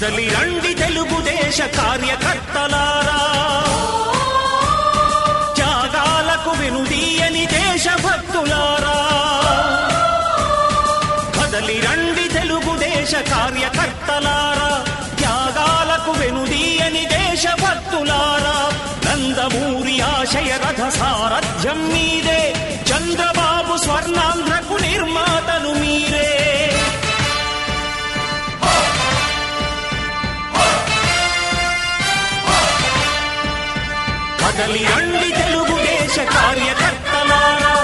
కదలి రండి తెలుగుదేశ కార్యకర్తలారా, త్యాగాలకు వెనుదీయని దేశభక్తులారా. కదలి రండి తెలుగుదేశ కార్యకర్తలారా, త్యాగాలకు వెనుదీయని దేశభక్తులారా. నందమూరి ఆశయ రథ సారథ్యం మీదే, చంద్రబాబు స్వర్ణాంధ్రకు నిర్మాతలు మీరే. కదలి రండి తెలుగుదేశ కార్యకర్తలారా,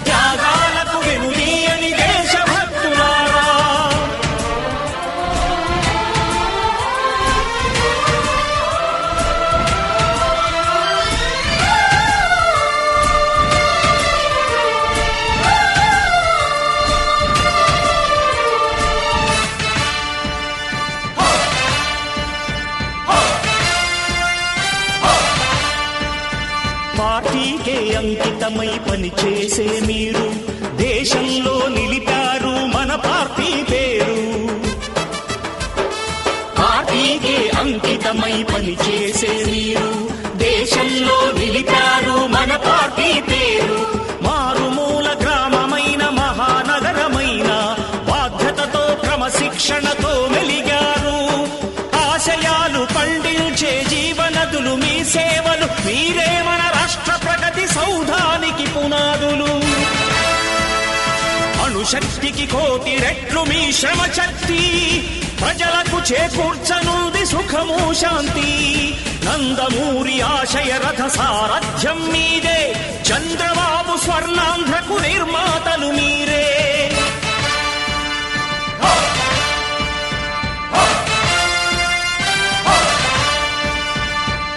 త్యాగాలకు వెనుదీయని దేశభక్తులారా. పార్టీకే అంకితమై పనిచేసే మీరు దేశంలో నిలిపారు మన పార్టీ పేరు. పార్టీకే అంకితమై పనిచేసే మీరు దేశంలో నిలిపారు మన పార్టీ పేరు. మారుమూల గ్రామమైన మహానగరమైన బాధ్యతతో క్రమశిక్షణతో మెలిగారు. ఆశయాలు పండించే జీవనదులు మీ సేవలు, మీరే మన రాష్ట్ర ప్రగతి సౌధానికి పునాదులు. అణుశక్తికి కోటి రెట్లు మీ శ్రమ శక్తి, ప్రజలకు చేకూర్చనుంది సుఖము శాంతి. నందమూరి ఆశయ రథ సారథ్యం మీదే, చంద్రబాబు స్వర్ణాంధ్రకు నిర్మాతలు మీరే.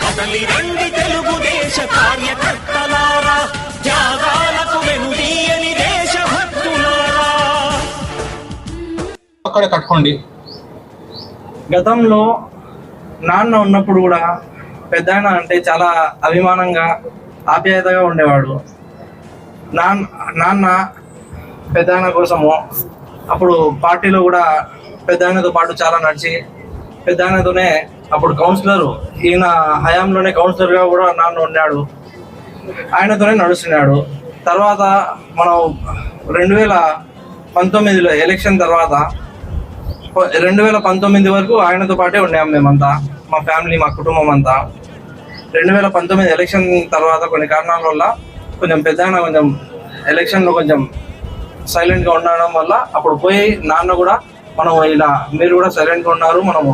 కదలి రండి తెలుగుదేశ కార్యకర్తలారా, త్యాగాలకు వెనుదీయని దేశభక్తులారా. అక్కడ కట్టుకోండి. గతంలో నాన్న ఉన్నప్పుడు కూడా పెద్దాయన అంటే చాలా అభిమానంగా ఆప్యాయతగా ఉండేవాడు. నాన్న పెద్దాయన కోసము అప్పుడు పార్టీలో కూడా పెద్దాయనతో పాటు చాలా నడిచి, పెద్దాయనతోనే అప్పుడు కౌన్సిలర్, ఈయన హయాంలోనే కౌన్సిలర్గా కూడా నాన్న ఉన్నాడు. ఆయనతోనే నడుస్తున్నాడు. తర్వాత మనం 2019లో ఎలక్షన్ తర్వాత 2019 వరకు ఆయనతో పాటే ఉన్నాం మేమంతా, మా ఫ్యామిలీ, మా కుటుంబం అంతా. 2019 ఎలక్షన్ తర్వాత కొన్ని కారణాల వల్ల కొంచెం పెద్దాయన కొంచెం ఎలక్షన్లో కొంచెం సైలెంట్గా ఉండడం వల్ల అప్పుడు పోయి నాన్న కూడా మనం ఇలా మీరు కూడా సైలెంట్గా ఉన్నారు, మనము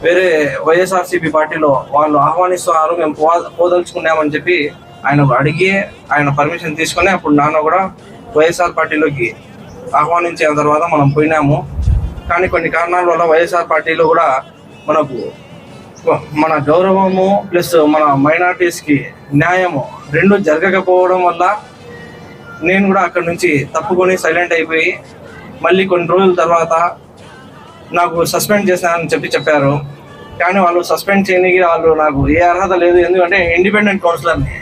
వేరే వైఎస్ఆర్సీపీ పార్టీలో వాళ్ళు ఆహ్వానిస్తున్నారు, మేము పోదలుచుకున్నామని చెప్పి ఆయన అడిగి ఆయన పర్మిషన్ తీసుకొని అప్పుడు నాన్న కూడా వైఎస్ఆర్ పార్టీలోకి ఆహ్వానించిన తర్వాత మనం పోయినాము. కానీ కొన్ని కారణాల వల్ల వైఎస్ఆర్ పార్టీలో కూడా మనకు మన గౌరవము ప్లస్ మన మైనారిటీస్కి న్యాయము రెండు జరగకపోవడం వల్ల నేను కూడా అక్కడి నుంచి తప్పుకొని సైలెంట్ అయిపోయి, మళ్ళీ కొన్ని రోజుల తర్వాత నాకు సస్పెండ్ చేశానని చెప్పారు. కానీ వాళ్ళు సస్పెండ్ చేయడానికి వాళ్ళు నాకు ఏ అర్హత లేదు, ఎందుకంటే ఇండిపెండెంట్ కౌన్సిలర్ని.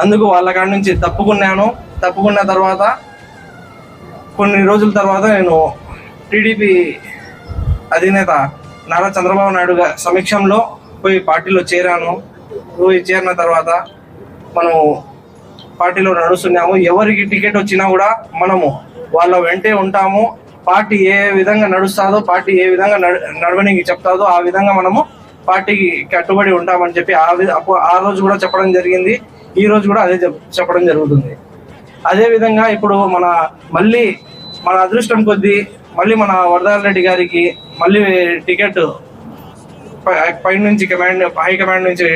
అందుకు వాళ్ళ కాడి నుంచి తప్పుకున్న తర్వాత కొన్ని రోజుల తర్వాత నేను టీడీపీ అధినేత నారా చంద్రబాబు నాయుడు గారి సమక్షంలో పోయి పార్టీలో చేరిన తర్వాత మనం పార్టీలో నడుస్తున్నాము. ఎవరికి టికెట్ వచ్చినా కూడా మనము వాళ్ళ వెంటే ఉంటాము. పార్టీ ఏ విధంగా నడుస్తుందో, పార్టీ ఏ విధంగా నడవడానికి చెప్తాదో ఆ విధంగా మనము పార్టీకి కట్టుబడి ఉంటామని చెప్పి ఆ రోజు కూడా చెప్పడం జరిగింది. ఈ రోజు కూడా అదే చెప్పడం జరుగుతుంది. అదేవిధంగా ఇప్పుడు మళ్ళీ మన అదృష్టం కొద్దీ మళ్ళీ మన వరదాల రెడ్డి గారికి మళ్ళీ టికెట్ పైనుంచి హైకమాండ్ నుంచి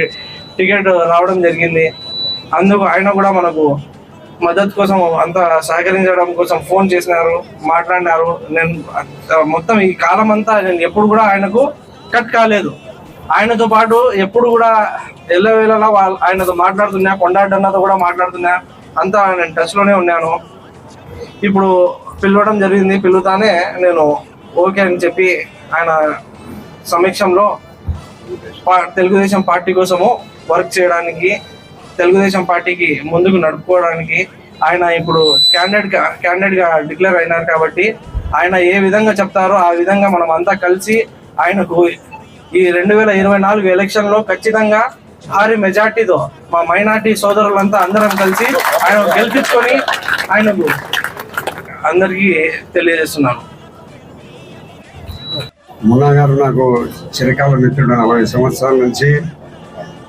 టికెట్ రావడం జరిగింది. అందుకు ఆయన కూడా మనకు మద్దతు కోసం అంతా సహకరించడం కోసం ఫోన్ చేసినారు, మాట్లాడినారు. నేను మొత్తం ఈ కాలం అంతా నేను ఎప్పుడు కూడా ఆయనకు కట్ కాలేదు. ఆయనతో పాటు ఎప్పుడు కూడా ఎల్లవేళలా ఆయనతో మాట్లాడుతున్నా, కొండాడన్నతో కూడా మాట్లాడుతున్నా, అంతా నేను టచ్లోనే ఉన్నాను. ఇప్పుడు పిలవడం జరిగింది, పిలుతానే నేను ఓకే అని చెప్పి ఆయన సమక్షంలో తెలుగుదేశం పార్టీ కోసము వర్క్ చేయడానికి, తెలుగుదేశం పార్టీకి ముందుకు నడుపుకోవడానికి ఆయన ఇప్పుడు క్యాండిడేట్గా డిక్లేర్ అయినారు. కాబట్టి ఆయన ఏ విధంగా చెప్తారో ఆ విధంగా మనం అంతా కలిసి ఆయనకు ఈ 2024 ఎలక్షన్లో ఖచ్చితంగా భారీ మెజార్టీతో మా మైనార్టీ సోదరులంతా అందరం కలిసి ఆయన గెలిపించుకొని ఆయనకు అందరికీ తెలియజేస్తున్నాను. మున్నా గారు నాకు చిరకాల మిత్రుడు. 40 సంవత్సరాల నుంచి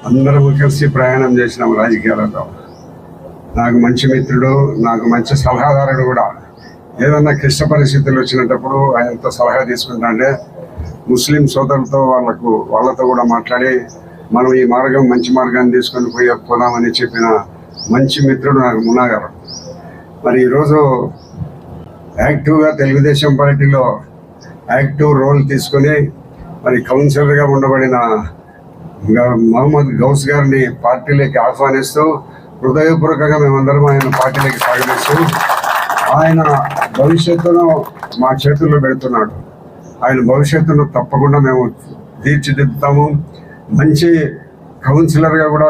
అందరం కలిసి ప్రయాణం చేసినాం రాజకీయాలలో. నాకు మంచి మిత్రుడు, నాకు మంచి సలహాదారుడు కూడా. ఏదన్నా క్లిష్ట పరిస్థితులు వచ్చినప్పుడు ఆయనతో సలహా తీసుకుంటాంటే ముస్లిం సోదరులతో వాళ్ళతో కూడా మాట్లాడి మనం ఈ మార్గం మంచి మార్గాన్ని తీసుకొని పోదామని చెప్పిన మంచి మిత్రుడు నాకు మున్నా గారు. మరి ఈరోజు యాక్టివ్గా తెలుగుదేశం పార్టీలో యాక్టివ్ రోల్ తీసుకొని మరి కౌన్సిలర్గా ఉండబడిన మహమ్మద్ గౌస్ గారిని పార్టీలోకి ఆహ్వానిస్తూ హృదయపూర్వకంగా మేమందరం ఆయన పార్టీలోకి స్వాగతిస్తూ ఆయన భవిష్యత్తును మా చేతుల్లో పెడుతున్నాడు. ఆయన భవిష్యత్తును తప్పకుండా మేము తీర్చిదిద్దుతాము. మంచి కౌన్సిలర్గా కూడా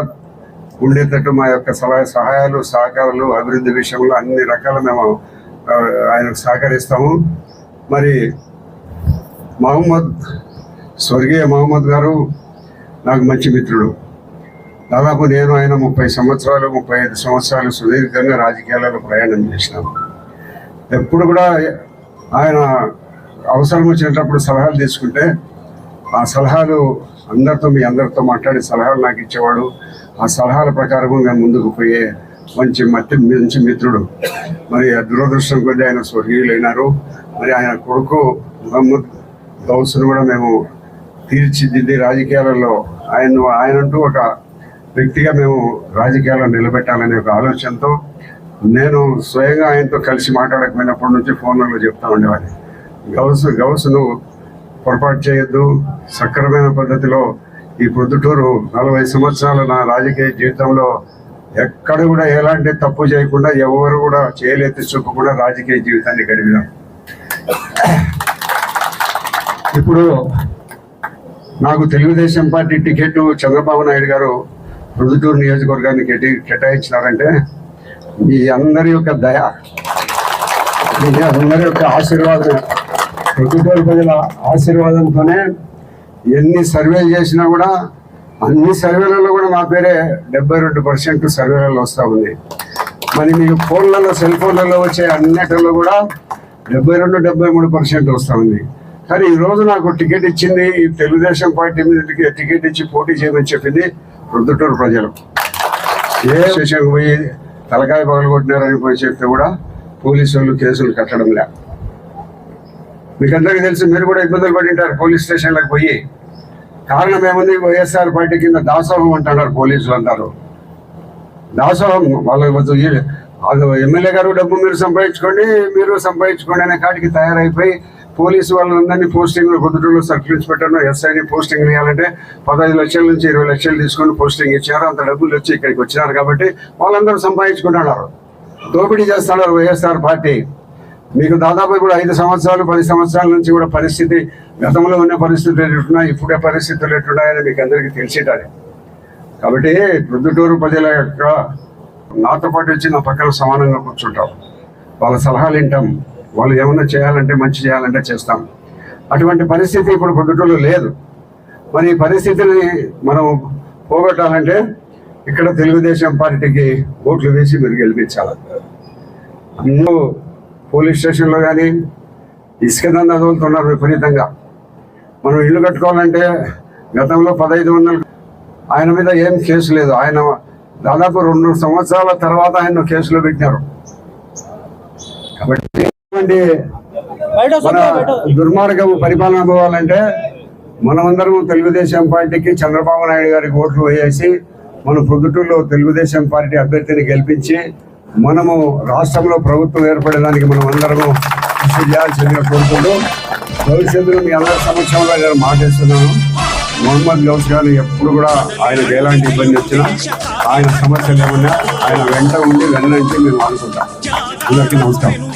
ఉండేటట్టు మా యొక్క సహాయాలు సహకారాలు అభివృద్ధి విషయంలో అన్ని రకాల మేము ఆయనకు సహకరిస్తాము. మరి స్వర్గీయ మహమ్మద్ గారు నాకు మంచి మిత్రుడు. దాదాపు నేను ఆయన 35 సంవత్సరాలు సుదీర్ఘంగా రాజకీయాలలో ప్రయాణం చేసినాము. ఎప్పుడు కూడా ఆయన అవసరం వచ్చినప్పుడు సలహాలు తీసుకుంటే ఆ సలహాలు మీ అందరితో మాట్లాడి సలహాలు నాకు ఇచ్చేవాడు. ఆ సలహాల ప్రకారం మేము ముందుకు పోయే మంచి మిత్రుడు. మరి దురదృష్టం కొద్దీ ఆయన స్వర్గీయులైనారు. మరి ఆయన కొడుకు మహమ్మద్ గౌస్ను కూడా మేము తీర్చిదిద్ది రాజకీయాలలో ఆయనంటూ ఒక వ్యక్తిగా మేము రాజకీయాల్లో నిలబెట్టాలనే ఒక ఆలోచనతో నేను స్వయంగా ఆయనతో కలిసి మాట్లాడకపోయినప్పటి నుంచి ఫోన్లలో చెప్తా ఉండేవాడిని, గౌస్ను పొరపాటు చేయొద్దు, సక్రమైన పద్ధతిలో ఈ ప్రొద్దుటూరు 40 సంవత్సరాల నా రాజకీయ జీవితంలో ఎక్కడ కూడా ఎలాంటి తప్పు చేయకుండా ఎవరు కూడా చేయలేతి చూపకుండా రాజకీయ జీవితాన్ని గడిపినాం. ఇప్పుడు నాకు తెలుగుదేశం పార్టీ టికెట్ చంద్రబాబు నాయుడు గారు ప్రొద్దుటూరు నియోజకవర్గానికి కేటాయించినారంటే మీ అందరి యొక్క దయ, మీ అందరి యొక్క ఆశీర్వాదం, ప్రొద్దుటూరు ప్రజల ఆశీర్వాదంతోనే ఎన్ని సర్వేలు చేసినా కూడా అన్ని సర్వేలలో కూడా మా పేరే 72% సర్వేలలో వస్తూ ఉంది. మరి మీకు సెల్ ఫోన్లలో వచ్చే అన్నిటిలో కూడా 72-73% వస్తూ ఉంది. కానీ ఈరోజు నాకు టికెట్ ఇచ్చింది ఈ తెలుగుదేశం పార్టీ మీద టికెట్ ఇచ్చి పోటీ చేయమని చెప్పింది ప్రొద్దుటూరు ప్రజలు. ఏ స్టేషన్కి పోయి తలకాయ పగలగొట్టినారని పోయి చెప్తే కూడా పోలీసు వాళ్ళు కేసులు కట్టడం లే. మీకు అందరికీ తెలుసు, మీరు కూడా ఇబ్బందులు పడింటారు పోలీస్ స్టేషన్లకు పోయి. కారణం ఏముంది? వైఎస్ఆర్ పార్టీ కింద దాసోహం అంటున్నారు పోలీసులు అంటారు. దాసోహం వాళ్ళ ఎమ్మెల్యే గారు డబ్బు మీరు సంపాదించుకోండి అనే కాడికి తయారైపోయి పోలీసు వాళ్ళందరినీ పోస్టింగ్లు పొద్దుటూరులో సర్కిల్స్ పెట్టారు. ఎస్ఐని పోస్టింగ్ ఇవ్వాలంటే 15 లక్షల నుంచి 20 లక్షలు తీసుకొని పోస్టింగ్ ఇచ్చారు. అంత డబ్బులు వచ్చి ఇక్కడికి వచ్చినారు కాబట్టి వాళ్ళందరూ సంపాదించుకుంటున్నారు, దోపిడీ చేస్తున్నారు వైఎస్ఆర్ పార్టీ. మీకు దాదాపు ఇప్పుడు 5 సంవత్సరాలు 10 సంవత్సరాల నుంచి కూడా పరిస్థితి, గతంలో ఉన్న పరిస్థితులు ఎట్లున్నాయి, ఇప్పుడే పరిస్థితులు ఎట్లున్నాయని మీకు అందరికీ తెలిసేటాలి. కాబట్టి ప్రొద్దుటూరు ప్రజల యొక్క నాతో పాటు వచ్చి నా పక్కన సమానంగా కూర్చుంటాం, వాళ్ళ సలహాలు వింటాం, వాళ్ళు ఏమన్నా చేయాలంటే మంచి చేయాలంటే చేస్తాం. అటువంటి పరిస్థితి ఇప్పుడు ప్రొద్దుటూరులో లేదు. మరి ఈ పరిస్థితిని మనం పోగొట్టాలంటే ఇక్కడ తెలుగుదేశం పార్టీకి ఓట్లు వేసి మీరు గెలిపించాలి. అందరూ పోలీస్ స్టేషన్లో కానీ ఇసుక దందా తోలుతున్నారు విపరీతంగా. మనం ఇల్లు కట్టుకోవాలంటే గతంలో 1500 ఆయన మీద ఏం కేసు లేదు. ఆయన దాదాపు 2 సంవత్సరాల తర్వాత ఆయన కేసులో పెట్టినారు. కాబట్టి మన దుర్మార్గం పరిపాలన పోవాలంటే మనమందరం తెలుగుదేశం పార్టీకి చంద్రబాబు నాయుడు గారికి ఓట్లు వేసి మనం ప్రొద్దుటూరులో తెలుగుదేశం పార్టీ అభ్యర్థిని గెలిపించి మనము రాష్ట్రంలో ప్రభుత్వం ఏర్పడడానికి మనం అందరము కృషి చేయాల్సిందిగా కోరుకుంటూ భవిష్యత్తులో మీ అందరి సమక్షంలో నేను మాట్లాడుతున్నాను. మహమ్మద్ గౌస్ గారు ఎప్పుడు కూడా ఆయనకు ఎలాంటి ఇబ్బంది వచ్చినా, ఆయన సమస్యలు ఏమన్నా ఆయన వెంట ఉండి వెన్నంటే మేము అనుకుంటాం. అందరికీ నమస్కారం.